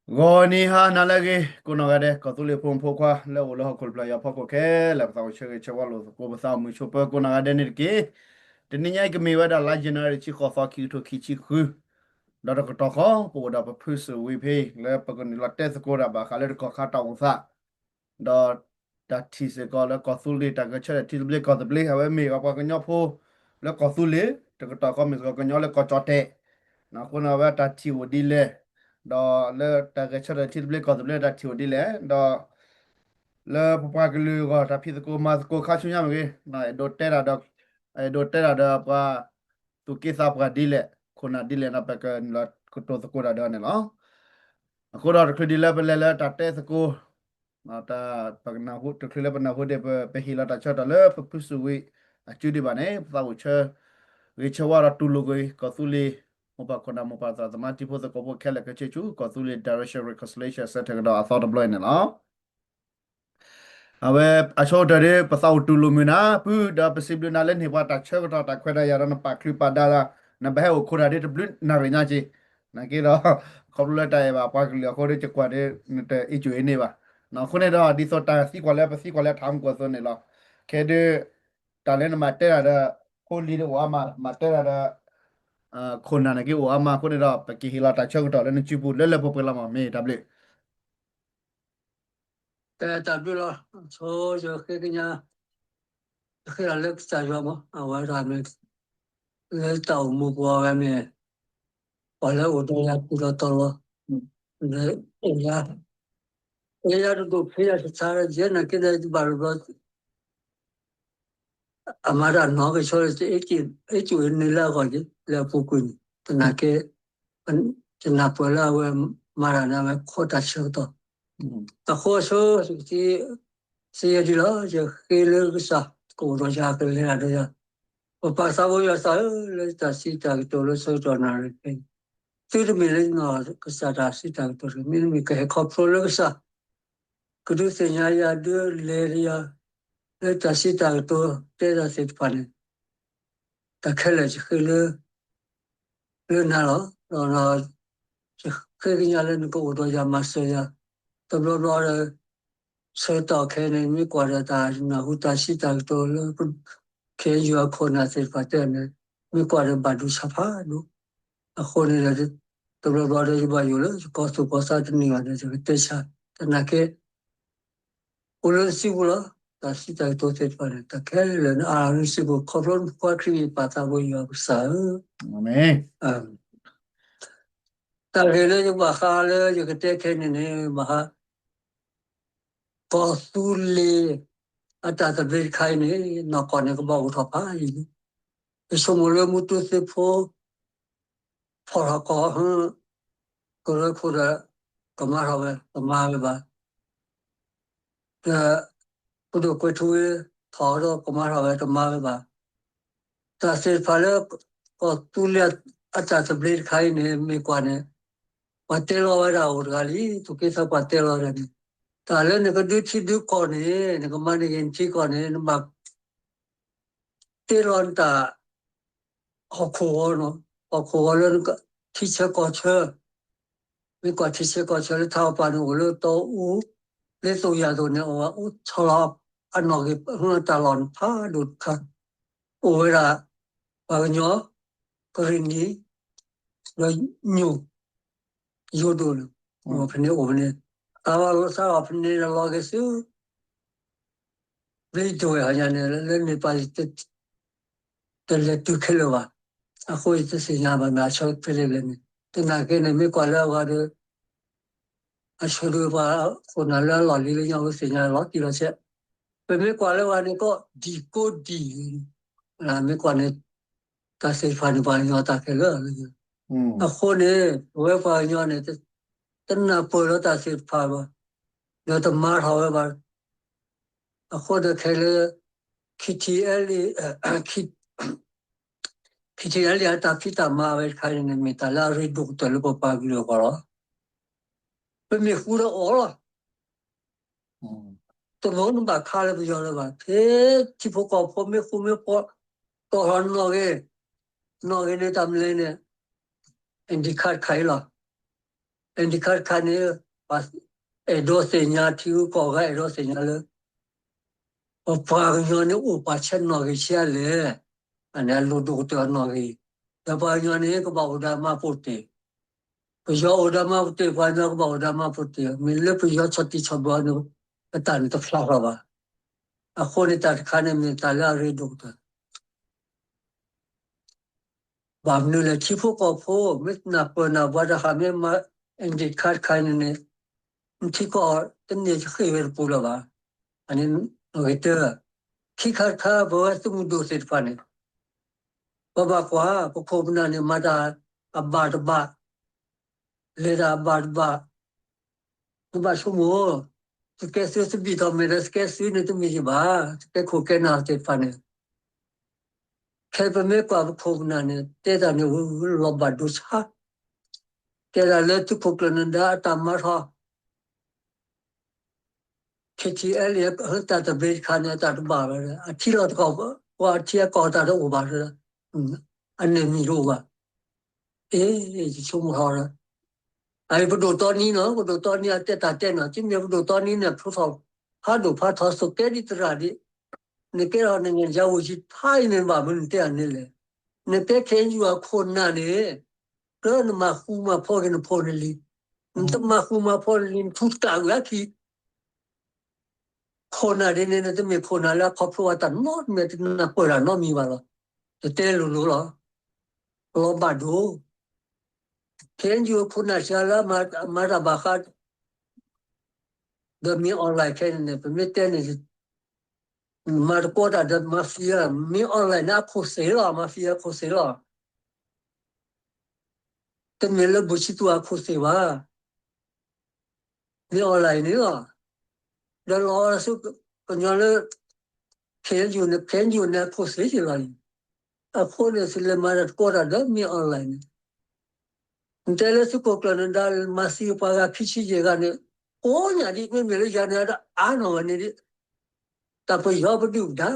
Goni ha nalage kunogade kotule pom pokwa le ulo hakul playa poko ke la psa che che walo ko psa mu chopa kunogade nirki teninya ke mi wada la general chi khofa ki to ki chi khu da ko to ko po da pa phus we phe le pa kun la tes ko da ba khale ko kha ta usa da da thi se ko le kotule ta ga che thi ble ko ble ha we mi ko nyo pho le kotule ta ko to ko mi ko nyo le ko chote na kuna wa ta thi wo di le တော့လဲတကယ်ချက်တဲ့တိပလက်ကောတပလက်တာတီဝဒီလဲတော့လဲပပကလူကတာဖြစ်ကိုမတ်ကိုခါချုံရမကြီးနိုင်ဒိုတဲရာတော့အဲဒိုတဲရာတော့ပါသူကိစ္စပကဒီလဲခုနဒီလဲနပကလာကတိုစကိုရာတော့နော်အခုတော့ခရဒီလဲပလဲလဲတာတဲစကိုနာတာပကနာဟုတခရလဲပနာဟုတဲ့ပဟီလာတာချက်တော့လဲပပုစုဝေအချူဒီပါနေပါဝချေဝေချဝရတူလူကိုကသူလီ Mopa kona mopa za zama tipo za kopo kele kechechu ko thule direction reconciliation set ga da thought blow ne la awe acho dare pasau tulu mina pu da possible na le ne ba ta che ga ta khweda ya na pa kli pa da na ba ho khora de blu na re nya chi na ke da khol le ta ba pa kli ko de che kwa de te i chu ne ba na khone da di so ta si kwa le pa si kwa le tham ko so ne la ke de ta le na ma te da ko li de wa ma te da คนนั้นก็ว่ามาคนนี้เราไปกินลาตาเชื่อก็ต่อแล้วนึกจีบูเล่นเล่นพวกเรามาไม่ดับเลยแต่จับดูแล้วโชว์จะคือกันยังคือเราเลิกจ่ายว่ามั้งเอาไว้ทำเลยเลยเต่าหมูบัวแบบนี้พอแล้วอุดรกูเราตัวเลยเอ้ยดูพี่จะสารเจนกินได้บาร์บัดอามาดานน้องก็ช่วยจะเอ็กซ์นี่ละก่อนจีแล้วพวกคุณแต่นักเก็มันจะนับเวลาเวมาดานนั้นโคตรเชื่อตัวแต่โคตรเชื่อที่เสียดีแล้วจะคือเลิกซะกูรู้จักกันเลยนะ 我把啥我要啥来打西打多了手着那儿去，最多没人拿个啥打西打多少，没个还靠谱了个啥，个都是人家呀都来了呀，来打西打多，再打西办的，打开了就开了，了那了，然后就开个人家那个我多家嘛是呀，都老了，车打开呢，没挂着打，然后打西打多了不。开药可能是发展的，没挂着把住查怕路，后来了就都老的就把有了，就告诉告啥的那个的这个对象，但那个无论是无了，但是在多这方面，他开了啊，是个可能过去把他们要啥，没嗯，但是呢就把哈了这个再开呢把哈告诉了，啊，但是别开呢，那可能个把我他怕的，什么了木头是破。พอเราก็ก็เลยพูดก็มาเราไปก็มาไปบ้างแต่พูดก็ช่วยถอดก็มาเราไปก็มาไปบ้างแต่เสร็จพอแล้วก็ตุเลียอาจารย์สำเร็จใครเนี่ยไม่กว่าเนี่ยว่าเตลอไว้เราหรืออะไรทุกทีสักว่าเตลอเลยแต่แล้วเนี่ยก็ดูที่ดูก่อนเนี่ยก็มาในเย็นที่ก่อนเนี่ยมาเตลอนแต่หกหัวเนาะหกหัวแล้วก็ที่เชื่อก็เชื่อ ไม่กว่าที่เชื่อก็เชื่อเท่าปานหัวเลือโตอู้เลือตัวยาตัวเนี่ยว่าอู้ชลอบอันนอกอีเมื่อตลอดผ้าดุดค่ะโอ้เวลาบางย้อกรินีแล้วยูยูดูเลยว่าเป็นเนี่ยโอ้เนี่ยแต่ว่าเราทราบว่าเป็นเนี่ยเราก็ซื้อไม่ตัวอย่างเนี่ยแล้วในปัจจุบันแต่เล็กตุกเลยว่าอ่ะคุยจะสิ่งอะไรมาชอบเป็นเลยเนี่ยแต่นักเก็ตเนี่ยไม่กว่าแล้วว่าเด้อ အချလူပါခုနလာလာလေးလေးရောက်စင်ရတော့ဒီလိုချက်ပဲမေကွာလဲဝါနေကိုဒီကိုဒီလာမေကွာနေတဆေဖာနေပါညောတာခဲလို့အခုနေဝဲပါညောနေတနပေါ်တော့တဆေဖာပါညောတမားဟောပါအခုတခဲလေခီတီအလီခီတီအလီအတာဖီတာမာဝဲခိုင်းနေမီတလာရီဒုတ်တလပပါဂီလောကောပဲမေခူရောအော်ตัวโน้นแบบคาเลยไปยอมเลยว่าเฮ้ที่พวกเขาพ่อไม่คุ้มไม่พอตัวหันนอกเนี่ยทำเลยเนี่ยอินดิคาร์ใครหรอ indicar kane pas edo senya tiu ko ga edo senya le o pa yo ne o pa chen no ge sia le ana lo do to no ge da pa yo ne ko ba da ma pote ko yo da ma pote pa na ko ba da ma pote mi le pu yo choti chaba no ta ni to fla ba a ko ni ta khane mi ta la re do ta ba nu le chi pho ko pho mit na pa na ba da ha me ma indicar kane ne ti ko ten ne chi ver pu la ba ani no ge te khi khar kha bo su mu do se pa ne ba ba kwa ko pho na ne ma da ba da ba le da ba ba ba su mo que se bi to me das que se ne to mi ba que ko ke na te pa ne ke pa me kwa pho na ne te da ne lo ba du sa ke da le tu ko ko na ta ma ha ke ti el ye ta ta be kha ne ta ba a ti lo ko wa ti ko ta do ba ra an ne mi ro ba ji chu mo ha ra ai bu do to ni no bu do to ni a te ta te na chi me bu do to ni ne pho pho ha do pha tho so ke di tra di ne ke ra ne ja wo chi thai ne ba mun te an ne le ne te khen ju a khon na ne ko na ma khu ma pho ke ne pho ne li nta ma khu ma pho li thu ta ga ki khon na de ne te me khon na la pho pho ta no me te na po ra no mi ba lo te lu lu lo ba do khen ju khon na sha la ma ra ba kha de mi online khen ne pe me te ne ma ko da de mafia mi online na ko se la mafia ko se la te me le bu chi tu a ko se ba mi online ni la de lo su ko nya le khen ju ne ko se ji la a ko ne se le ma ko da de mi online te le su ko klan da masi pa ga ki chi je ga ne ko nya di me le ja ne da a no ne di ta po yo bu du da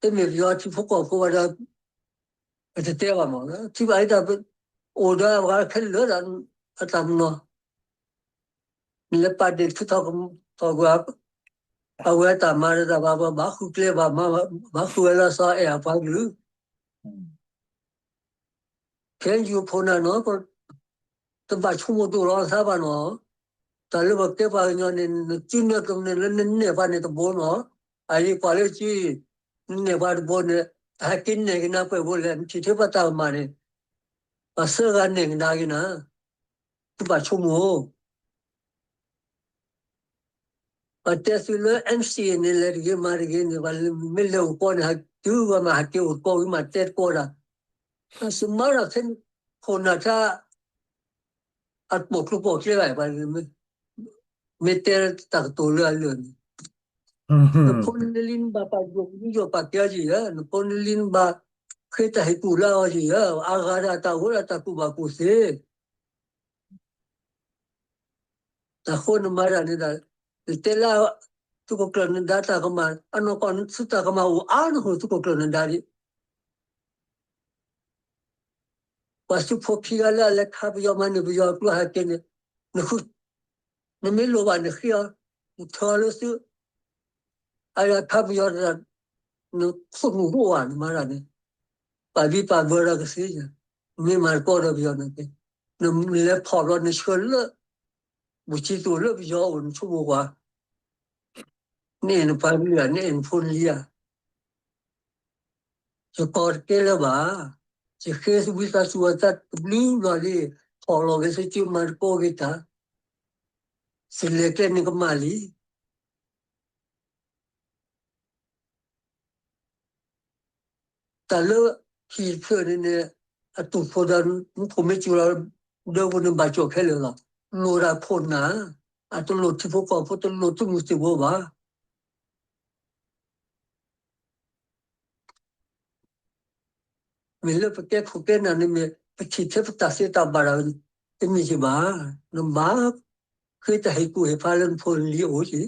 te me yo ti fo ko da te ba mo ti ba da o da ga khen le da a tam no le pa de tu to ga a we ta ma da ba khu kle ba khu la sa e a pa lu khen ju pho na no ko to ba chu mo do lo sa ba no ta le ba ke ba nyo ne chi ne ko ne ba ne to bo no a ri pa le chi ne ba bo ne a kin ne na pe bo le chi the ba ta ma ne ba sa ga ne na gi na to ba chu mo Até se lo MC ne le ri ma ri ne ba me le ko na tu ba ma ke ko ma te ko ra su ma ra ken ko na ta at mo ko po ke ba ba me te ta to le le no pon lin ba pa yo pa ke ji ya no pon lin ba ke ta he ku la ji ya a ga ra ta ho ra ta ku ba ku se ta ho no ma ra ne da te la tu ko klan da ta ka ma ano kon su ta ka ma u a no tu ko klan da ri Pasu popia la cabio mani bio lo hakene no me lo van here tolo su ala cabio no sono ruan marane pa vi pa vera que sia me marco lo bio no que no le polo ne schola buchi tu lo bio un chu wa ne no pa vi ne en folia yo porque lo va si es vista su ata blue lo de polo que se ti marco que ta se le que ni mali ta lo ki phe ne a tu pho da ko me chu la de ko ne ba cho khe le la lo ra pho na a to lo ti pho ko pho to lo tu mu ti bo ba me le pe ke pho ke na ne me pe chi the ta se ta ba ra te mi ji ba no ba ke ta he ku he pha len pho li o ji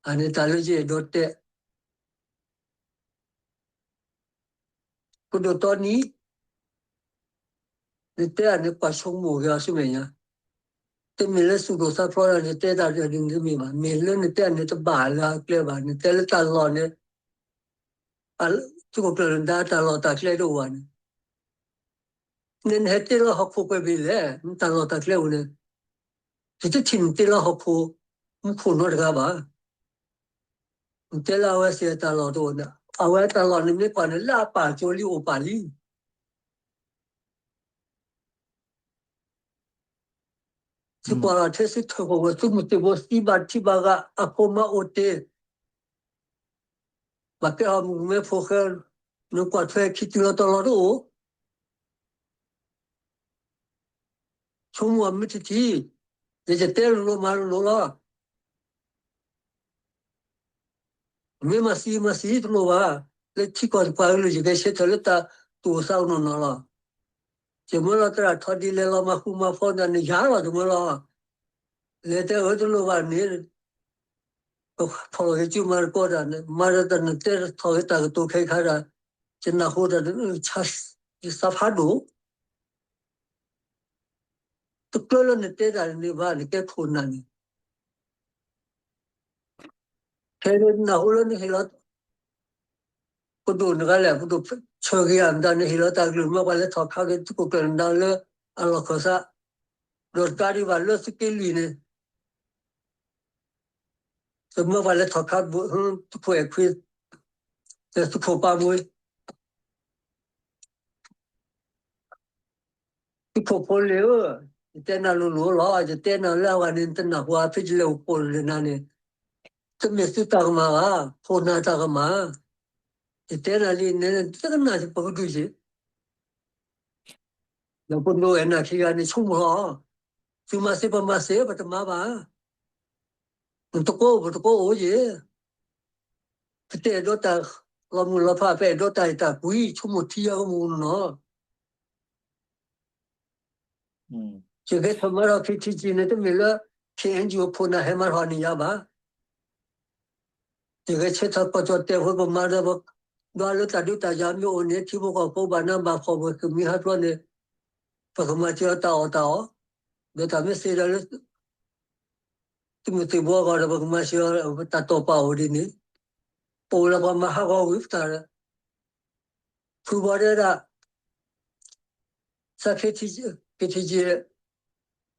ane ta lo ji do te ko do to ni 你这样你把胸部要什么呀？这没人速度上说了，你带到这里面嘛，没人你带你这把了，对吧？你带了大老呢，啊，这个人大老大来的玩，你还带了好苦怪别嘞，你大老大来玩呢，这听带了好苦，你苦哪个吧？你带了我些大老多呢，啊，我大老你没管你拉把就里我把里。这过了这是透过我这么多我西巴提巴个阿婆妈我的，把给他们没破开，能挂出来去丢了到了都，从我们这提，人家带路马路了，没嘛西路吧，那提过挂路就该写出来的多少弄了，怎么了？这他的来了嘛，胡嘛放在你家了怎么了？来在我这路吧，你。跑了就嘛过的呢，嘛的那这头一大个都开了，就那后头的差就3%，都过了那这的你把你给困难呢，开了那后头你黑了，不都那个嘞，不都车个样的，你黑了大个嘛，完了他看个这个人到了，阿拉可啥，罗家里完了是给你呢，怎么完了他看不不会亏，这是可怕不？你婆婆了，在那路老就在那老完你在那花费了婆了那呢。这没事打个嘛啊，婆那打个嘛，就在那里那这个那是不够对些，那不多人那去啊，你冲不了，就嘛是不怎么吧，不过我也，不得多打，我们老怕被多打鬼，冲不踢啊个么喏，这个他妈的去呢，都没了，天就婆那还蛮好你呀吧，这个车他不做带回不嘛的不，那了大家没有呢，提不过不把那把好不是没还说呢。不他妈就要到，那他们谁了？这么对我搞的，不他妈需要打多包的呢？包了我们还搞违法了，出包的了，啥给提起，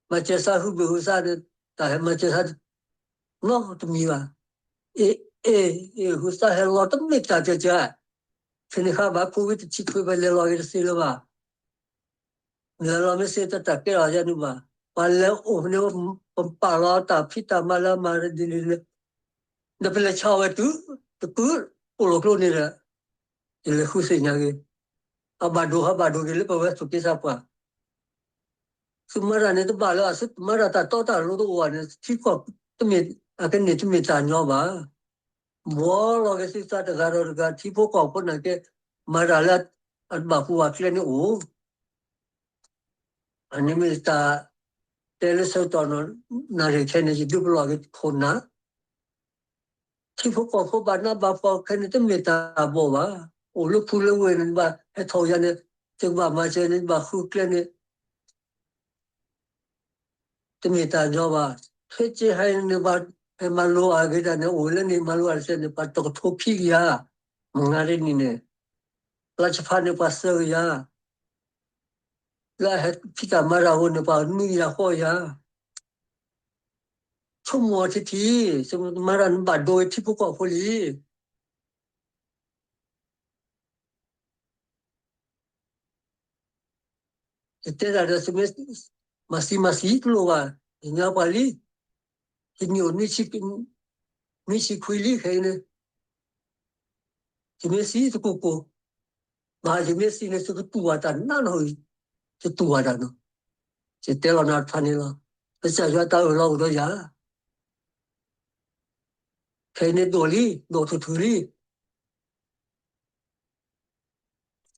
嘛介绍后背后啥的，但还嘛介绍的，那都没完，后啥还老都没打这家，现在还把COVID的气推回来老给谁了吧？那老没谁在打给老家的吧？完了，我们那把老打皮打嘛了嘛的的。那本来超外都不落落你了，你来呼谁那个？巴多给你把我做给啥吧？是马上你都罢了，是马上他到路都完了，体况都没跟你都没沾着吧？我那个是啥的个体魄高不那个马上了，把护起来你你们带了手到那里看那些都不那个困难。ที่พวกเขาบ้านน้าบ้านพอแค่นี้ต้องมีตาบอกว่าโอ้ลูกพูดเรื่องเวรนั้นบ้าให้ทอยันเนี่ยจึงบ้ามาเจอเนี่ยบ้าคู่เกลียนเนี่ยต้องมีตาจอบ้าเพื่อจะให้เนี่ยบ้าให้มาลูอาเกดเนี่ยโอ้แล้วนี่มาลูอาเซนเนี่ยบ้าตกทุกขี้ยามึงอะไรนี่เนี่ยราชพัฒน์เนี่ยบ้าเสือยาแล้วให้พิจารณาเราเนี่ยบ้ามียาข้อยาชั่วโมงทีสมมติมารันบ้าโดยที่พวกเขาพูดแต่เราสมัยmasih keluar hingga balik ini ni si kuili kayaknya si itu kuku bahasa si ni suka tua dan nan hui itu tua dan no setelah nak tani lah saya tahu lah udah ya kayaknya do tuturi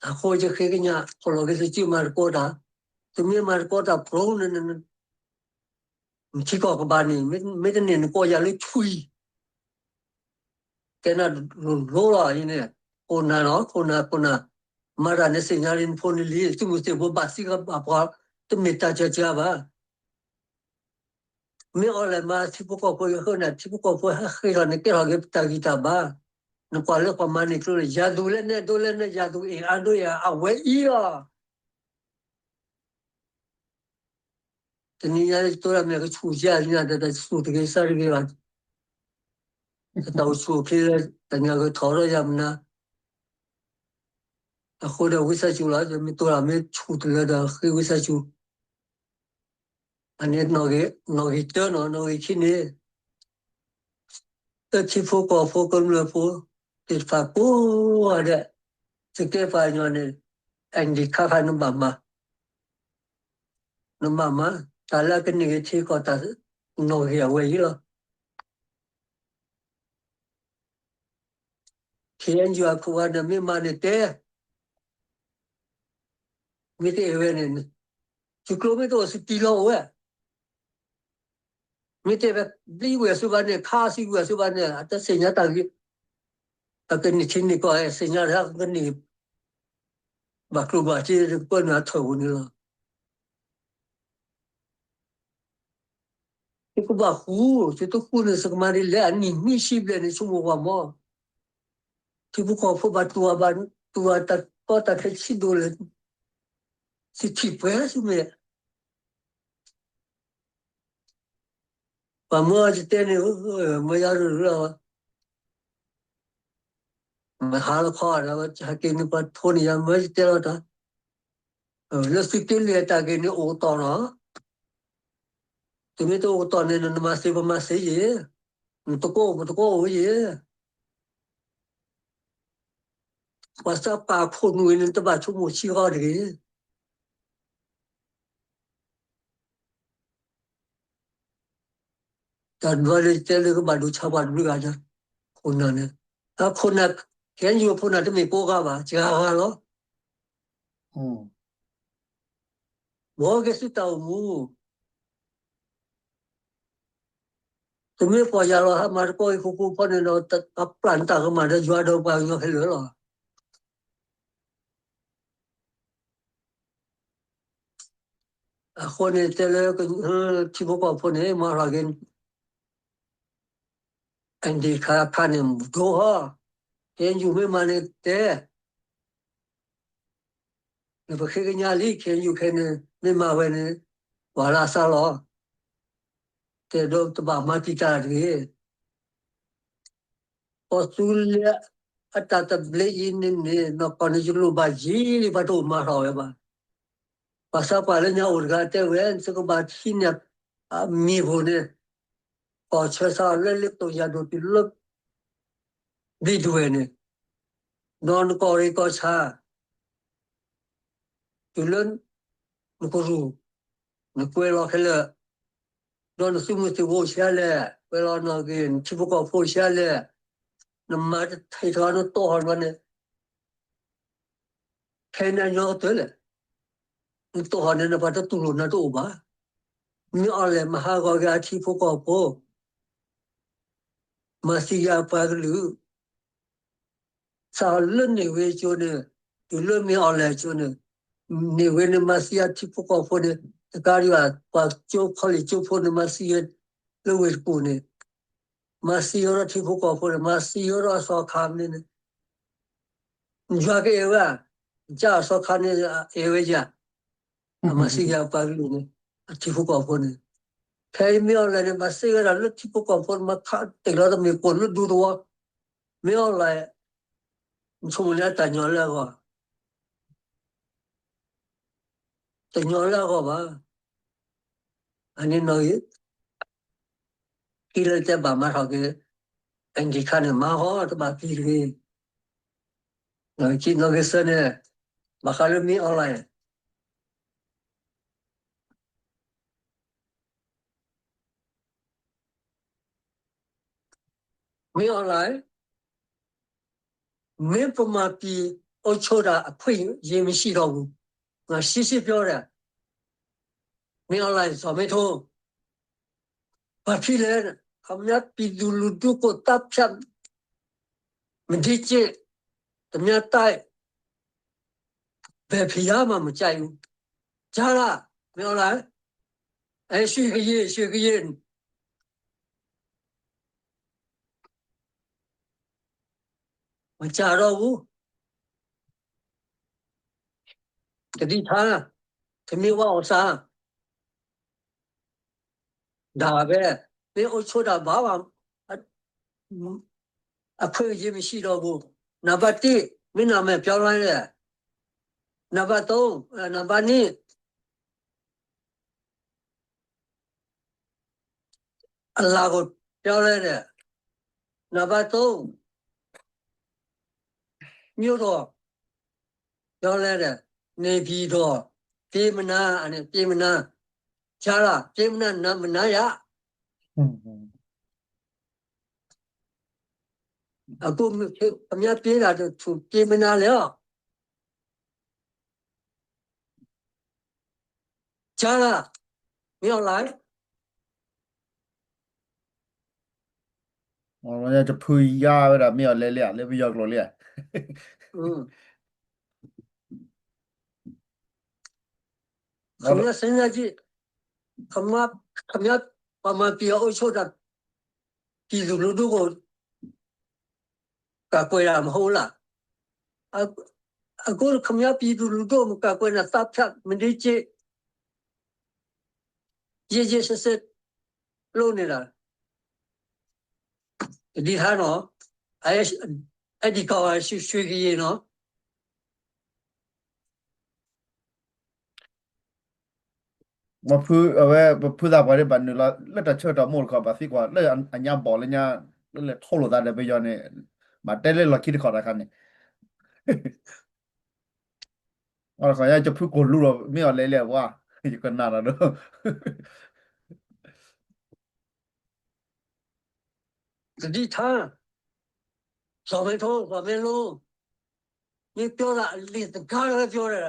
aku aja kayaknya kalau kita cuma markoda cuma markoda pro nih chỉ có cái bàn này mấy cái nền coi ra lấy chui cái nào lố là như này con nào mara ne senyarin phone li tu muste bo basi ka apa tu meta cha ba me ole ma tipo ko ko yo na tipo ko ko ha khira ne ke ha ge ta gi ta ba no kwa le kwa ma ne klo ya du le ne ya du e ando ya awe I ya tani ya to la me ka chu ja ni na da su de ge sa ri ge ba ta su ke tani ya ge tho ro ya na a kho da wi sa chu la me to la me chu de da khi wi sa chu ani no ge to no ge chi ne ta chi fo ko le fo ti fa ko wa de se ke fa nyo ne andi kha kha no mama ta la ke ni ge chi ko ta no ge we yi lo kien ju a ko wa de me ma ne te me te we ne chu klo me to su ti lo we me te be bi we su ba ne kha si we su ba ne ta se nya ta gi ta ke ni chin ni ko e se nya ra ke ni ba klo ba chi ko na tho ni lo ko ba hu se to hu ne sa ma ri le ani mi shi ble ne su mo wa mo ti bu ko fo ba tu ta ko ta ke chi do le si ti pe su me ba mo ji te ne mo ya ru lo ma ha lo kho ra ba cha ke ni pa tho ni ya mo ji te lo ta le si te le ta ke ni o to no tu me to o to ne no ma se ba ma se ye to ko ye wa sa pa pho nu ne ta ba chu mo chi ho de ta no le te le ko ba du cha ba du ga ja ko na ne a ko na ke ju pho na te me ko ga ba ja ha lo ဘောကစစ်တောင်မူသူမေပေါ်ရတော့ဟာမကိုခုခုဖနေတော့အပလန်တာကမှတော့ကြွားတော့ပါရောခဲလို့အခုနေတဲ့လေကချိဘကဖနေမာရဂင်အန်ဒီခါဖာနေမဒိုဟာရင်ယူမေမနေတဲ့ဘခေကညာလီခင်ယူခဲနေမေမဝဲနေဝါလာဆာလောတဲ့တော့တဘာမတိတာကြီး Australia atata blein ne no panjulu baji bato marawe ba pasa pale nya urgate wen se ko bathi nya mi bone ko chesa le to ya do tillo di duene non ko ri ko cha tulun ko ru no ko lo khele don su mu se wo sha le ko lo no gen chi ko fo sha le no ma thai tho no to hon ne kena nyo to le to hon ne ba to tu lo na to ba mi ale maha ko ga chi fo ko po ma si ya pa lu sa le ne we cho ne tu le mi ale cho ne ne we ne ma si ya chi fo ko po ne ka ri wa pa cho kho li cho po ne ma si ya le we ko ne ma si yo ra chi fo ko po ne ma si yo ra so kha ne ne jwa ke wa ja so kha ne e we ja ma si ya pa lu ne chi fo ko po ne kai mi ole ne ma si ra lu chi fo ko po ma kha te la da mi ko lu du do mi ole chung le ta nyo le ko ta nyo le ko ba ani no yi ki le te ba ma ha ke anh đi khăn mà họ thì bà đi đi nói chuyện nói cái sân này mà khai lên mi online mi online mi phụ mà bị ở chỗ đó quên gì mình xí đâu mà xí biểu rồi mi online sao mấy thôi bà phi lên hôm nay bị du có tập chậm mình đi chơi tầm nhát tay 别皮亚嘛，没加油，加了没有来？哎，学个业，我加了我，这里他，他没往我上，哪呗？别我错的娃娃，啊，亏也没洗到不？那把地没那么漂亮的，那把东，那把你，那个漂亮的，那把东，牛多漂亮的，那皮多，皮么那，皮么那，加了，皮么那么那呀？အခုအများပြေးတာတော့သူပြေးမနာလေကြားလားမရောက်လိုက် 我就配呀，为了没有来了，来不要了了。ခမစဉ်းစားကြည့်ခမပမာပြောအချို့တာပြည်သူလူထုကိုကကွယ်ရမဟုတ်လားအခုခမပြည်သူလူထုကိုကကွယ်နေတာတပ်ဖြတ်မင်းကြီးရေဆက်လို့နေတာဒီဟာနော်အဲ့ဒီကောင်ရွှေကြီးနော် มาพูดเอาไว้พูดตามไปได้บันนึงแล้วแล้วแต่เชื่อต่อหมดก่อนภาษีกว่าแล้วอันยามบอกเลยเนี่ยแล้วโทษเราได้ไปย้อนเนี่ยมาได้เลยเราคิดขอได้คันเนี่ยเราขออยากจะพูดโกนลูกเราไม่เอาเลยเลยว่าอยู่กันนานแล้วเนอะ ဒီထားစော်မေထိုးစော်မေလုံးဒီပြောတာလေတကားလည်းပြောတယ်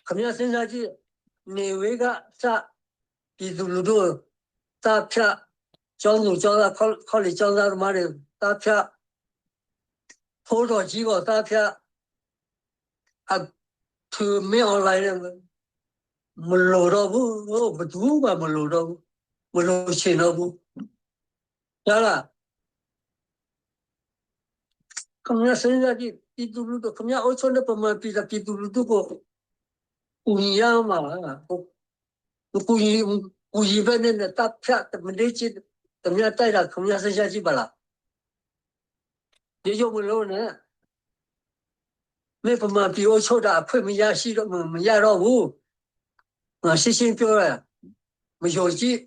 ခမရစဉ်းစားကြည့်နေဝေးကစပြည်သူလူထုတပ်ဖြတ်ကျောင်းသူကျောင်းသားခေါ်လေကျောင်းသားတို့မတွေတပ်ဖြတ်ဖိုးတော်ကြီးကတပ်ဖြတ်အသူမင်းအွန်လိုင်းမလို့တော့ဘူးဘယ်သူမှမလို့တော့ဘူးမလို့ချင်တော့ဘူးကြားလားခမရစဉ်းစားကြည့်ပြည်သူလူထုခမရအုပ်ချုပ်တဲ့ပုံမှန်ပြည်သူလူထုကိုဦးရမှာကိုပဲနဲ့တပ်ဖြတ်မလေးချစ်ခမရတိုက်တာခမရစဉ်းစားကြည့်ပါလားဒီကြောင့်မလို့နဲ့မေပမာပြည်အုပ်ချုပ်တာအခွင့်မရရှိတော့မရတော့ဘူးငါရှင်းပြောရမယုံကြည်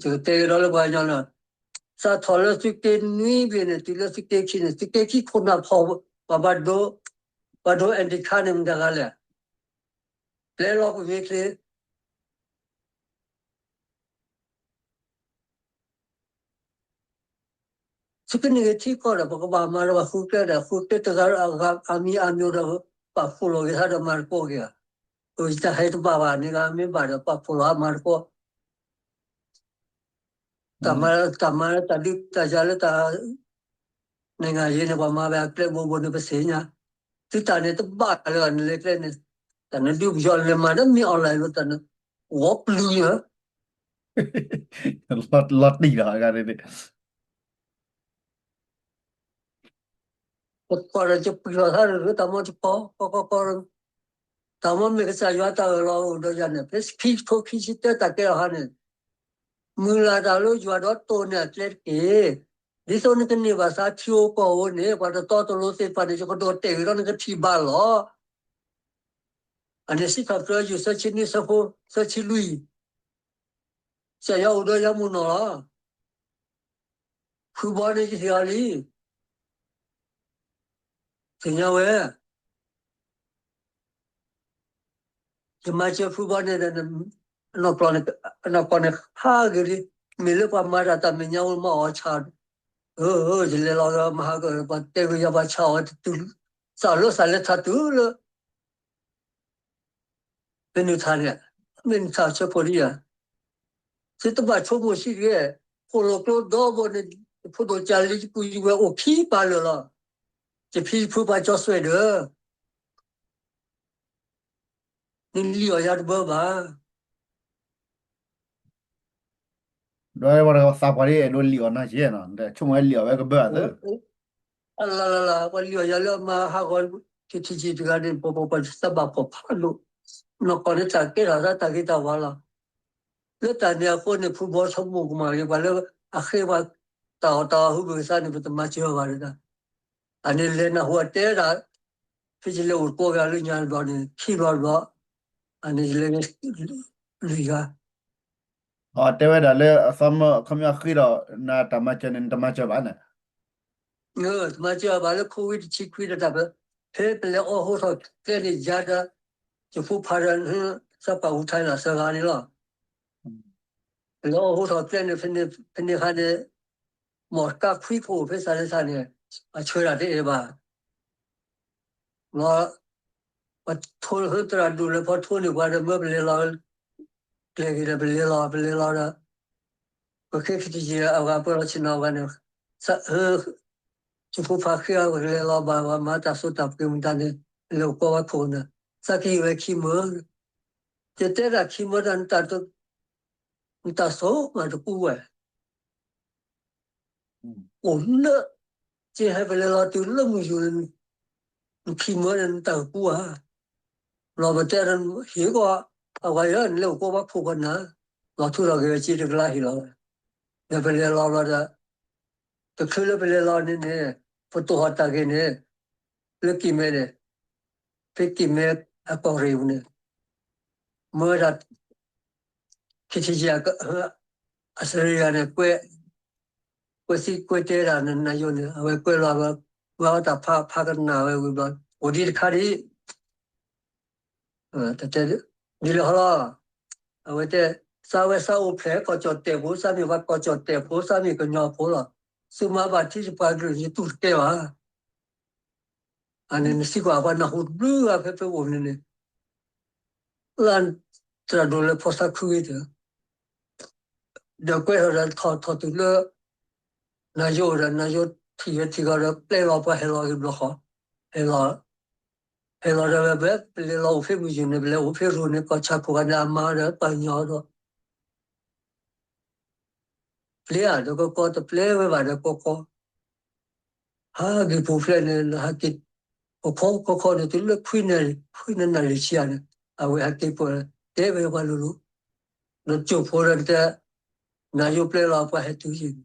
ဒီတေရောလဘာကြောင့်စာထော်လစစ်တေနွီးပြနေတိလစစ်တေခိနေစစ်တေခိခုနာဖောဘဒိုအန်ဒီခါနမ်ဒါကလေလဲလောကဝေကလေစကနေတိကောရဘကဘာမာရဝခုတဲ့တကားအမီအမျိုးတော့ပဖူလိုရတာမာကိုကဟိုစတဲ့ဟဲ့ဘာဘာနေကမင်းပါတော့ပဖူလာမာကိုတမတတိတကြလတာနိုင်ငံရေးနေပါမှာပဲပြဘဘနေပစေညာတိတနေတပါလေလေကလည်းတနဒီဘယောလေမာဒမီအွန်လိုင်းလို့တနဝပ်လူရlot ดีละกันเลย ပေါ်ရချပြရတာရတမချပေါ်တမမေကစားရတာလောတော့ရနေပစ်ခိခိုခိချတဲ့တကယ်ဟာနေမူလာတာလို့ကြွားတော့တိုးနေလက်ကေဒီစုံနေပါစားချိုပေါ်နေဘာတော့လို့စေပါတယ်ကတော့တေရနေကတိပါလောအနေစီကပရယူစချီနေစဖို့စချီလူဆရာတို့ရမနော်ဖူဘောနေကြီးရလီဆရာဝဲဒီမှာချဖူဘောနေတဲ့နော်ပလန်ဟာဂရီမေလပမာရတာမညောမောချာဒီလေလောမဟာကပတ်တေရပါချာတူ sao lúc sao lúc thà tú lúc bên nước thà này bên thà cho phổ đi à sẽ tụi bà chốt một xí cái phổ lộc lô đó bộ này phổ đồ trả lý cứ như vậy ô phi ba rồi chỉ phi phổ ba cho xuôi được nên liều ra bơ bà rồi vào cái sao phải đôi liều nó chứ nó để chung cái liều cái bữa đó la qua liều ra là mà hai con chỉ cái này bộ sao bà bộ phá luôn nó còn cái cái là ra cái tao vào là lúc ta này con này phụ bố sống một mà cái vào là khi mà tao hụt cái sao này bị tao mà chưa vào được anh ấy lên là hoa té ra phía dưới lầu cô gái lên nhà vào này khi vào đó anh ấy lên lì ra thế vậy là xong không có khi đó na tama chân bạn này mà chưa vào là covid chỉ quy được rồi thế bây giờ ô hô thôi cái này giá đó chỉ phụ phá ra sao bảo thay là sao cái này lo bây giờ ô hô thôi cái này phần này cái này một cái quy phụ phải sao này à chơi là thế bà nó mà thôi hơn từ đầu là bắt thôi được qua được mới lấy lo cái là lấy lo đó có khi thì chỉ là ở bên trên nào cái này sa chỉ phụ phá khi ở lấy lo bà mà ta số tập cái mình ta này lâu qua khôn nè sa khi về khi mưa chỉ thế là khi mưa đang ta số mà được cũ vậy ổn nữa chỉ hay phải lấy lo từ lâu rồi khi mưa đang ta cũ à lo mà thế đang hiểu qua ở ngoài đó lâu qua khôn cái nữa lo thu được cái chỉ được lại rồi để phải lấy lo đó तो खेल पे ले लाने ने फोटो हटा के ने लकी मेरे फिर में अकोरे उन्हें मरा किसी जगह असरिया ने कोई तेरा न यो ने अब कोई लावा वाव ता फा करना है वो बात ओडी खारी ते दिल हला अब ते सावे साउ फे को जोते वो सामी वा को जोते वो सामी को न्यो पोला सुमा बाती से पागल ये तू के वा 아니 시과가 나 후루가 페페 오는데 란 트라돌레 포사 크기도 너괴를 더 나요라 티가라 플레이오프 헬로기 블로커 헬로라베 플레이오 페미지네 블레오 페루네 거차코가 나마라 빠녀도 플레이아도 거도 플레이오에 바로 거고 하기 부플레는 하기 거거는 들려 퀴는 날리시아네 아왜 하기 보 대베 발루루 너 쪽포란테 나요 플레이오프 해두지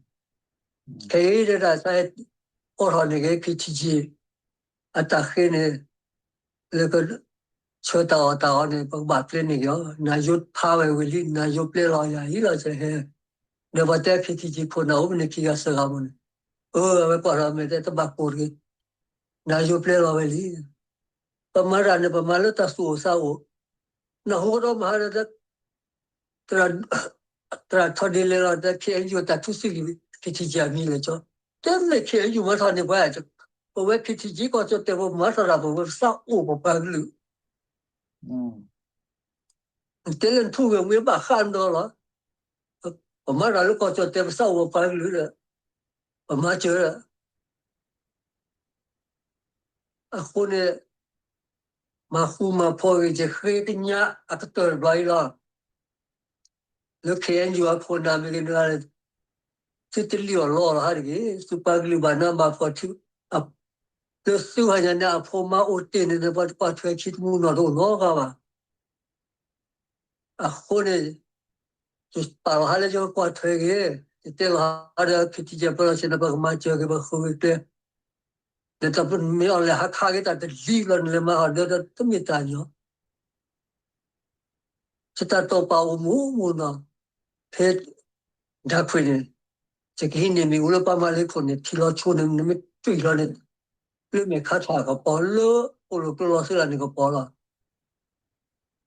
개이르라 사이 오라네게 기치지 아따케네 레거 쳐다와다네 박바플레니요 나요 파웨 윌리 나요 플레이오야 이라제 네바테 기치지 포나오네 기가서가모네 왜 parameter bakuri nayo plero veli pamara ne pamalo ta su sao na horo mahara tra thodile la ta ke yo ta tu si ki ji ami le cho tem le ke yo ma tha ne ba cho o we ki ji ko cho te bo ma sa ra bo sa o bo ba lu telen tu ge me ba khan do la pamara lu ko cho te sa o ba lu le pamara choအခုနဲ့မခုမဖော်ရတဲ့ခေတညာအကတော်ဘိုင်လာလူခေန်ဂျူအဖော်နာမီလာစစ်တလီလောဟာရီစူပါဂလီဘာနာဘာဖော်ချူအပစူဟာညာအဖော်မအိုတင်နေဘတ်ပတ်ထွေချစ်မှုနော်တော့ကပါအခုနဲ့ပါလာလေကျော်ပတ်ထွေကြီးတဲလာရခတိကျပလာစနဘမချေကဘခုဝတဲ့แต่เป็นไม่เอาเลยหักขาเกแต่ลีกเลยมาเดี๋ยวต้องมีตาเนาะจะตัดตัวเปล่ามูนะเพชรดักฟินจะกินเนี่ยมีอุลปามาเล็กคนเนี่ยที่เราชวนเนี่ยไม่จุยเราเนี่ยเรื่องไม่ขาดขาก็พอเลยโอ้โหตัวเราสิ่งนี้ก็พอละ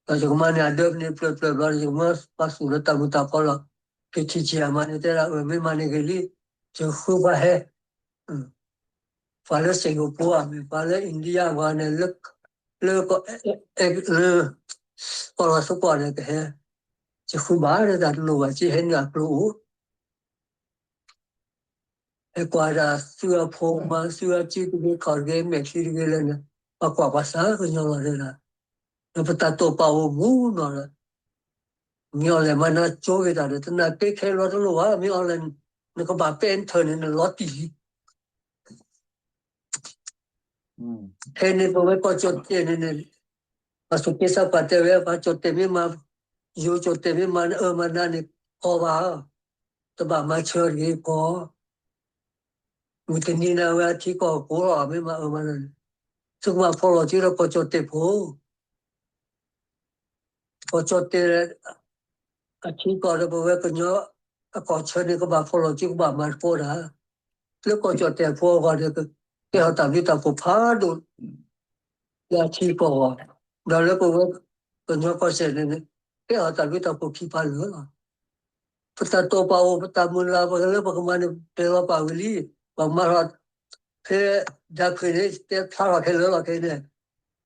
แต่จากมันเนี่ยเดิมเนี่ยเปล่าเราจากมันปัสสุรตามุตาพอละque chichi amane te la me mane que li je juba he 法律新加坡啊，法律印第安话呢，那个巴拉斯巴那个嘿，就胡巴的在路啊，只很难路。ไอ้กว่าจะเสื้อพงมาเสื้อจีนที่เขาเรียนเม็กซิกันเลยนะปากกว่าภาษาก็ยังอะไรนะแล้วพอตัดตัวเปล่ามูนอะไรมีอะไรมันน่าโจ้ยแต่เนี่ยน่าเป๊ะแค่รถรู้ว่ามีอะไรนี่ก็แบบเป็นเธอเนี่ยรถตีเฮ้ยนี่พอไปก็จดเจนเนี่ยมาสุกี้สักปัจเจกมาจดเต็มมาอยู่จดเต็มมามันนั่นนี่พอว่าแต่แบบมาเชิญนี่พอมันจะนี่นะเวลาที่ก็กูหล่อไม่มามันนั่นซึ่งว่าพอเราที่เราก็จดเต็มพอจดเต็มอาทิตย์ก่อนเราบอกว่าก็เนาะก่อนเชิญนี่ก็แบบพอเราที่ก็แบบมาพูดนะแล้วก็จดเต็มพอก่อนเนี่ยก็เขาตามที่ตามผมพาดูยาชีก่อนแล้วก็ว่าก็เนาะก็เสร็จเนี่ยเขาตามที่ตามผมขี้พันเลยพอตัดตัวเปล่าพอตามมือเราพอแล้วพอมันเป็นว่าเปล่าวิลี่บางมาเราเพื่อจะเคยได้แต่ถ้าเราเคยแล้วเราเคยเนี่ย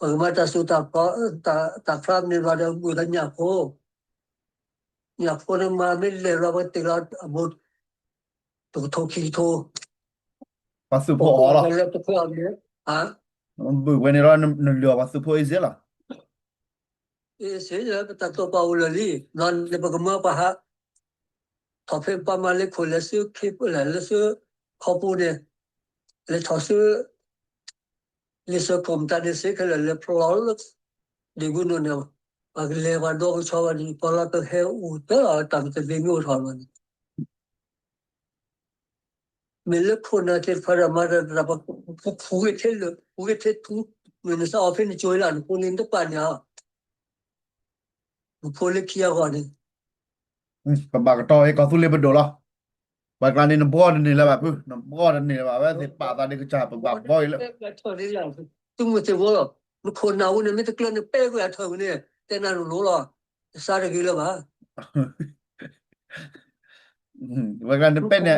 บางมาจะสุดตาเพราะตาพรามเนี่ยเราจะบูรณะโพอยากคนมาไม่เลยเราก็ติดเราบุตรตัวโทคีโท ပါစု โอ้ ဖို့ โห အော်လား แล้วตัวเราเนี่ยฮะ ဘူးဝင်ရောနလျောပါစုဖို့ is လား เสียแล้วตัดตัวเปล่าเลยนอนในปากมือปะฮะถอดเพลปามาเลยคนละซื้อคลิปอะไรแล้วซื้อข้าวปูเนี่ยเลยถอดซื้อเลยซื้อผมตาเนี่ยซื้อแค่เลยพลอลดีกุนเนี่ยมาเลยวันดอกชาวนี่พอเราต้องเฮอุตละตามจะเลี้ยงถอดมันมีเลือกคนนะที่พระมาระบบผู้เทลผู้เททุกมันจะออฟฟิศจอยหลานคนนี้ต้องปัญญาผู้เล็กขี้ก่อนนี่ ปะบากตอไอ้ก็ตุเลบดอละบากลานี่นบ่นี่ละแบบนบ่นี่ละแบบสิปาตานี่ก็จะปะบากบ่อยละ ถอดได้ยังตุ้งมันจะว่ามันคนเอาเนี่ยไม่ตะเกียงเนี่ยเป๊ะกว่าเธอเนี่ยแต่นั่นรู้หรอซาดกี่แล้วบ้า บากลานี่เป็นเนี่ย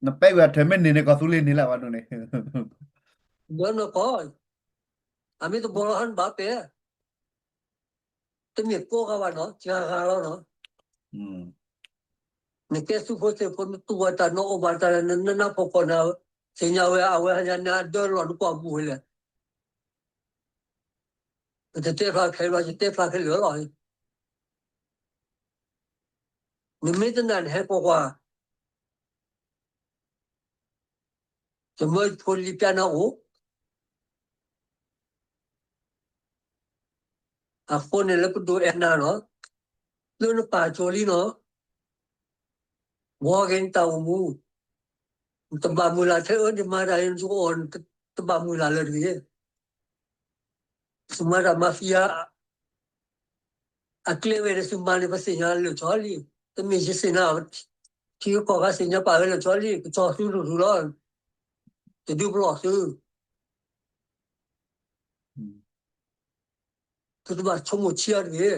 นเปกว่าเทมันนี่ก็ตุเลนี่ละว่านี่ เดินมาก่อนอามิตัวบอลหันบ้าเป๊ะตัวเมียโก้กันวะเนาะจ้ากันแล้วเนาะนี่แกสุขเสพคนตัวตาโนอบาตานั่นน่ะพอคนเอาเสียเอาเอาหันน่ะเดินหลอนกว่าบุยเลยแต่เตะพลาดใครว่าจะเตะพลาดใครเหลือหรอนี่ไม่ต้องนั่นให้พวกว่าจะไม่พูดลิปยานาโออาคนเนี่ยแล้วก็ดูแอนนาเนาะเรื่องป่าโจลีเนาะวอกันตาวมูตบามูลาเธอจะมาได้ยังสุกอนตบามูลาเลยดิสมัยมาฟิยาอัคเลเวรสุมาเนี่ยภาษาเนี่ยเลยชอลีแต่มีเจสินาที่ก็ภาษาเนี่ยป่าเลยชอลีก็ชอซื้อรู้ร้อนจะดูบล็อกซื้อตัวบ้าชมเชียร์เนี่ย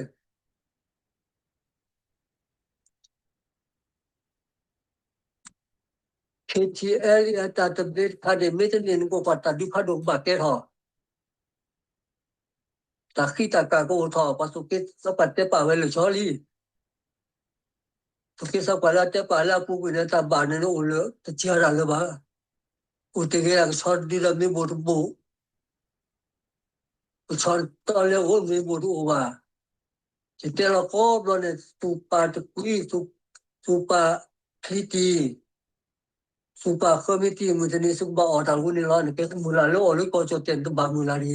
KTL ตาตเบดพาเดไม่ต้องเรียนก็ปัตตาดูพาดงบาเกตหอตาขี้ตากาก็อุทอปัสสุกิสปัตเตป่าเวลชอลีสุกิสปัตเตป่าลาปูกุเนตาบานเนอุลตะเชียราลบาอุตเกยชอดีลามีบทบูชอนตอเลโอมีบทอุบาจิเตลโกบลเนสุปาตกุยสุปาคลิตีสุปาคอมิตี้มุจนีสุปาออตากุนิลอนเกมุลาโลโอลุโกโจเตนตบามุลารี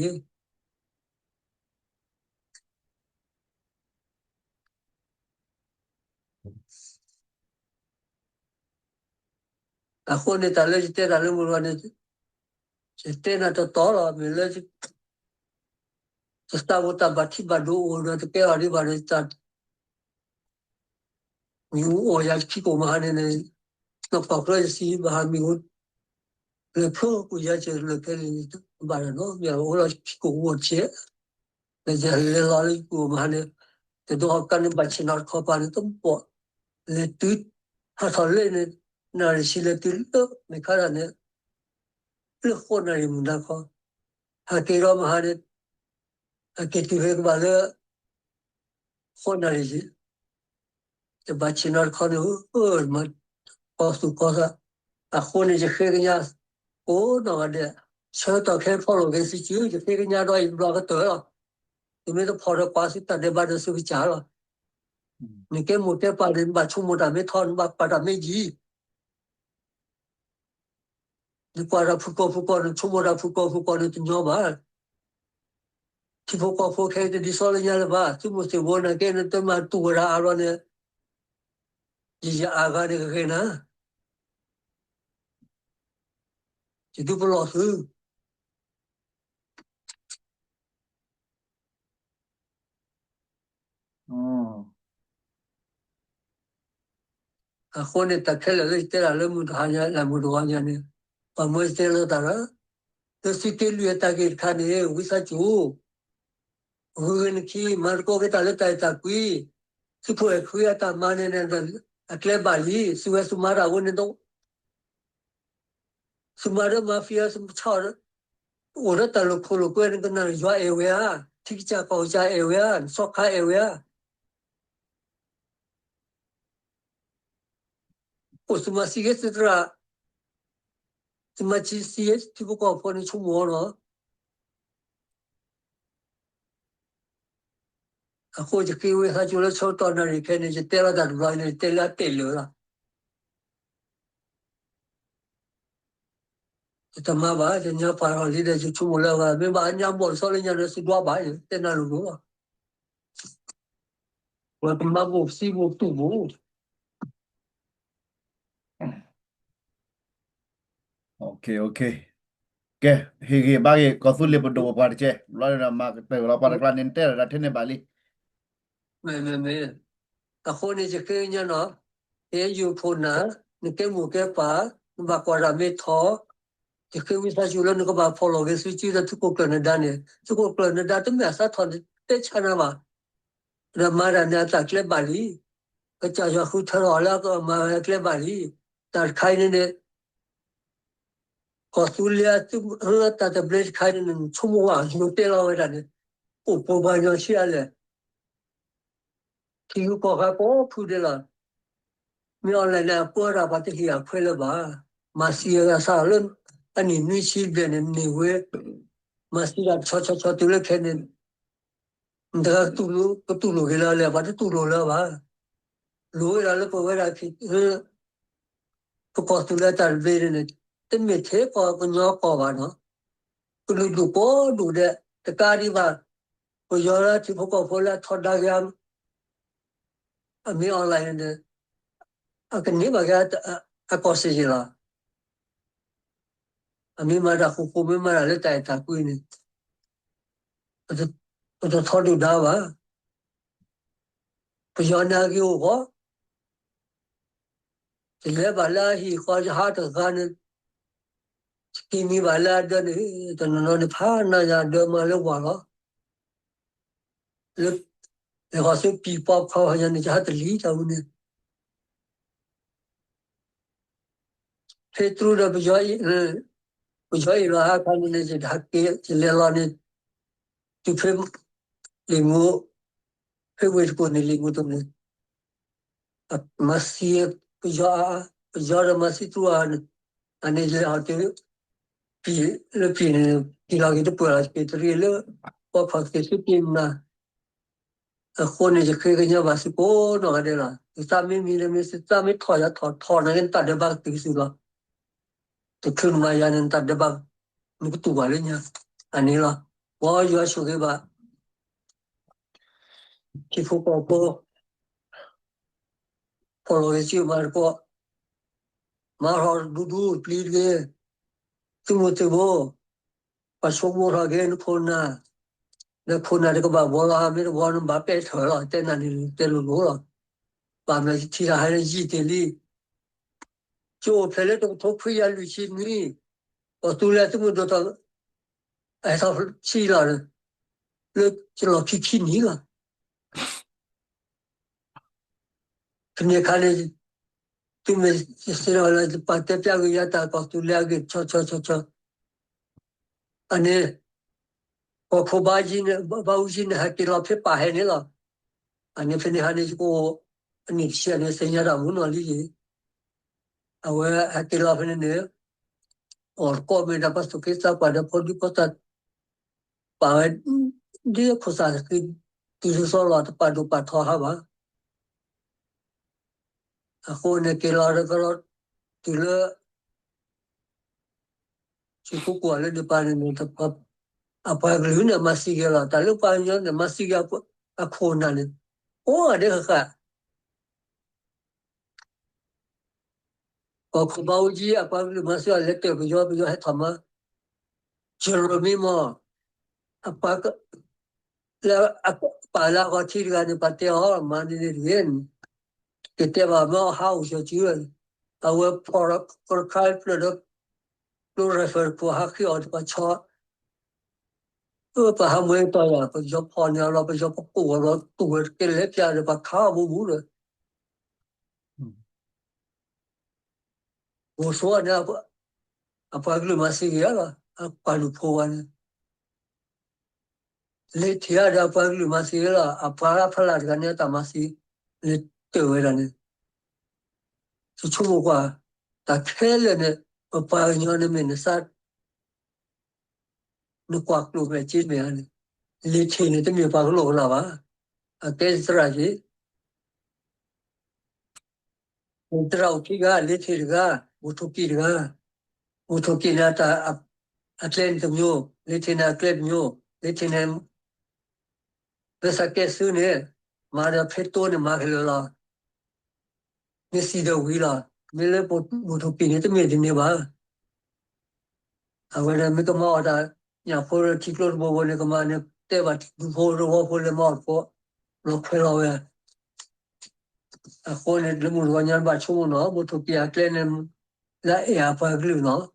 อาคนเนี่ยตาเลจิเตตาเลมุลานีจิเตน่าจะต่อละมีเลจิสตาวุตาบัติบาดูโอนะตะเกอาริบาริตามีโอยาคิโกมาเนเนนปากเลยสีบามีอุเลยเพื่อกูอยากจะเลยแค่นี้บาร์เนาะมีโอลาคิโกวัวเชเลยจะเลยลาลิกูมาเนแต่ดูเขากันบัชนาร์ข้อปานต้องปวดเลยตืดถ้าทะเลเนี่ยนาริชิเลตืดไม่ขนาดเนี่ย le khona ri munda kho ha ke ro ma ha de ha ke tu he ba le khona ri ji te ba chinar kho de ma postu cosa a khone je khe nya o no ga de cha ta khe follow ke si ji je khe nya do i blo ga to lo tu me to follow pa si ta de ba de su bi cha lo ni ke mo te pa de ba chu mo da me thon ba pa da me ji ni pa ra fu ko no chu mo da fu ko no tu nyo ba ti fu ko khe de di so le nya le ba tu mo se wo na ke ne te ma tu ra a lo ne ji ja a ga de ke na ji du bu lo su a khone ta khe le te la le mu ha nya la mu do nya ne pa mo se le ta ra te si ke lu ta ke kha ne wi sa chu Hugen ki marco ke tale ta ta kui si pho kui ta mane ne akle bali suwe sumara won do sumara mafia sum char ora ta lo kholo ko ne na ywa e we a thik cha ko cha e we a so kha e we a o suma si ke tra suma chi si es ti ko pho ni chu mo no a ko je ke we ha chu lo so to na ri ke ne je te la da ru ne te la te lo la ta ma ba je nya pa ro li de chu mo la ba me ba nya mo so le nya ne su dwa ba te na lu lo wa ma bo si bo tu bo Okay, okay. Ke, higi bagi kosulle bodo parche. Lola ma pe la para klan enter ra thene bali. me ta kho ne je ke nya no e yu pho na ne ke mu ke pa ba ko ra me tho je ke wi sa ju lo ne ko ba follow ke su chi da tu ko klan da ne tu ko klan da tu me sa thon te cha na ba ra ma ra na ta kle ba li ka cha ja khu tha ro la ko ma kle ba li ta khai ne ne ko su lia tu ta ta ble khai ne chu mo wa lu te lo wa da ne ko po ba yo chi a le ki ko ga ko phu de la me online la ko ra ba te ki a khwe le ba ma si ga sa le ani ni chi de ne ni we ma si ga cho tu le khe ne da tu lu ke la le ba tu lu la ba lu ra le ko ra ki ko tu le ta ve ne te me the ko nyo ko ba no ku lu ko du de ta ka ri ba ko yo ra ti ko ko la tho da ga a me online ne a ke ni ba ga a ko se ji la a me ma da ko me ma la le ta ta ku ni to tho du da ba ko yo na ki ko ti le ba la hi ko ha ta ga ne ki mi ba la da ne to no ne pha na ya de ma le wa lo le le ko se pi pop kho ha ya ne ja ta li ta u ne Petru da bu jo i la ha ka ne je da ke le la ne tu phe le ngo phe we ko ne le ngo to ne ma si bu jo da ma si tu an ane je ha te pi le pi ne ki la ke to pu la ke to le ko pha ke su pi na ko ne je ke nya ba si ko no ga de la sa mi mi le mi sa mi tho ya tho na gen ta de ba ti su la to khun ma ya ne ta de ba ni tu ba le nya ani la wa yo su ke ba ki fu ko lo ke si ba ko ma ho du pli ge tu mo te bo pa so mo ra ge no na ne na de ko ba bo la mi bo no ba pe tho la te na ni te lu lo la ba me ti la ha ji te li jo phe le to tho phu ya lu chi ni o tu le tu mo do to ai sa chi la le chi lo ki ni la ne ka le tu me si la pa te pya ge ya ta ko tu le ge cho อันนี้พอบาจีเนี่ยบาอุจีเนี่ยกินเราเพื่อป่าให้เนี่ยหรออันนี้เป็นฮันนี่ก็อันนี้เชียร์เนี่ยเสียดายมุนอะไรจีเอาไว้กินเราเป็นเนี่ย और को में ना बस तो किसा पर पर भी पता पावे dia khosa ki tu so lo ta pa do pa tho ha ba a ko ne ke la ra ko tu le chi ku ko le de pa ne ta pa a pa glu ne ma si ge la ta lu pa nyo ne ma si ga a ko na ne o a de ka ko ko ba u ji a pa glu ma si le te bi jo he tha ma chero mi mo a pa la a pa la ko chi ga ne pa te ho ma ni ne rien que te va ma ha u jo ji a we for kai product lu refer ko ha ki o pa cho 把他们到呀，不叫泡尿了，不叫不过了，多给来家的把卡不了。我说呢，不给嘛是个了，把路破完了，来天的不给嘛是了，把拉这个呢，他妈是来对位了呢，就出不过，他开了呢，把人的面的啥，那挂路来见面呢，来天的都没把路了吧，该是啥子？我知道这个来天个，我出去个。Utopia ta Atlantic New, Latina Club New, Latina Pesake Sune, Mara Petone Magala, Messi the Willa, Miller Utopia to me in Neva. I will make a more for a tickle over the command, but before the war for the mouth for Rockefeller. A hornet Lumun Wanyan Bachuno, Utopia Clenem La Air for Glue, no?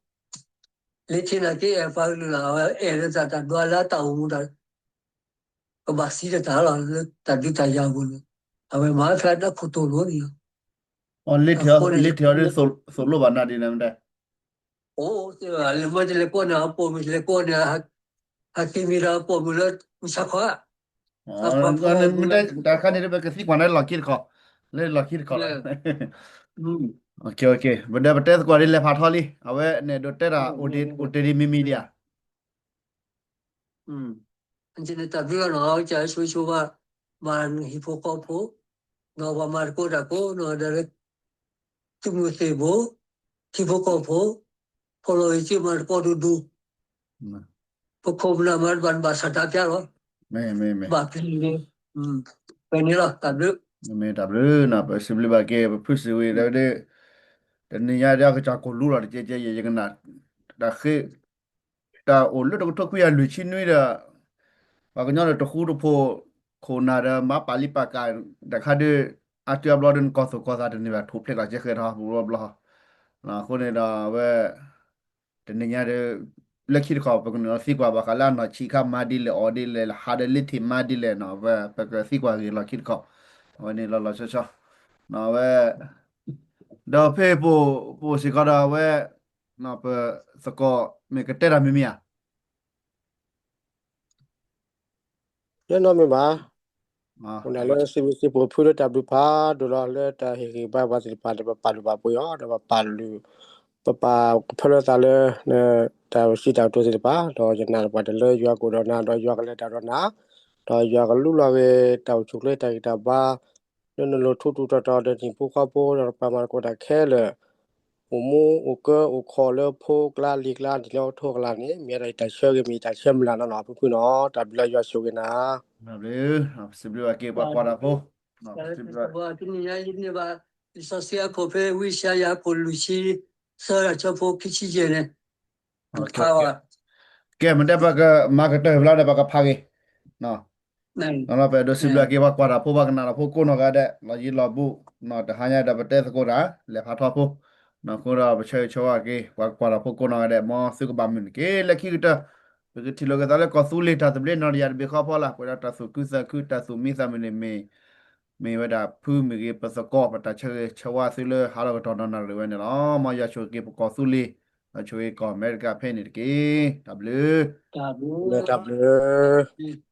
Latina ke fa la e za ta do la ta u da ko ba si ta la ta di ta ya bu a we ma fa da ko to lo ni on a ko ne lit here solo bana di namda o se le mo le ko na po mi le ko na ha ki mi ra po mu le sa kho a pa on pho bu la mita ta kan ni be kasi kwana lokit ko le lokit ko la le okay okay benda betes ko le phatholi awe ne do tera odiri mimi dia anh chị ta biết nó chạy suy suy ba mà hi phố có phố nó vào mà cô đã cô nó đã chung người thì bố thì phố có phố phố rồi chứ mà có đủ đủ phố không là mà bạn bà sát đáp rồi me bà thì cái này là ta biết me ta bru na pe sibli ba ke phusi we de ni ya ya ka ko lu la je ye na da khe ta o lu to ku ya lu chi nui da ba ko nya to khu to pho ko na da ma pa li pa ka da kha de a tu blo den ko sa de ni ba thu phle la je khe tha bu blo na ko ne da we de ni ya deလက်ခိခေါပကနစီကွာဘခလာနချီခမာဒီလေအော်ဒီလေဟာဒလီတီမာဒီလေနော်ဘပကစီကွာကြီးလက်ခိခေါဝနေလောလောချာချာနော်ဝဲဒါဖေပိုစီကရာဝဲနော်ပစကောမေကတဲ့ရမီမီယာ Yo no me va, အာ una le si po puro ta bu pa do la le ta he ba ba si pa lu ba po yo da pa lu pa puro ta le ne ta si ta to si pa do ya na pa de le yo ko do na do yo ka le ta do na do yo ka lu la ve ta chu le ta ba no no lo thu ta de ni po ka po da pa ma ko ta khe le o mo o ko o kho le pho kla li kla di lo tho kla ni me dai ta che ge mi ta chem la no pu no ta bi la yo su ge na နော်လေစဘလဝကေပါ bà ကွာတာဖိုနော် cái စဘလ bà cái này như bà sao xe có phải vì sao ya có lưu chi sao là cho phố cái chi gì này โอเค thao ကဲ à ကဲမတဲ့ဘကမာကတဲ့ဘလာတဲ့ဘကဖာကေနော် này နော်ပဲဒိုစီဘလ này ကေပါကွာတာဖိုဘကနာဖိုကိုနော်ကတဲ့လာကြီးလာဘူးနော်တဟညာတဲ့ဘတဲ့စကိုရာလေဖာထောဖိုနော်ကိုရာဘချေချောကေကွာတာဖိုကိုနော်ကတဲ့မောစုကဘာမင်ကေလက်ခိကတဘကတီလောကတလည်းကောဆူလေတာတဘလေနော်ရဘေခါဖောလာကွာတာဆုကုစကုတာဆုမိသမနေမေဝဒဖူးမီကေပစကောပတာချေချဝါဆူလေဟာလောတော်တော်နော်လေဝဲနော်မရချိုကေပကောဆူလေ အချွေကောအမေရိကဖဲနေတကေ W တာဘူး le w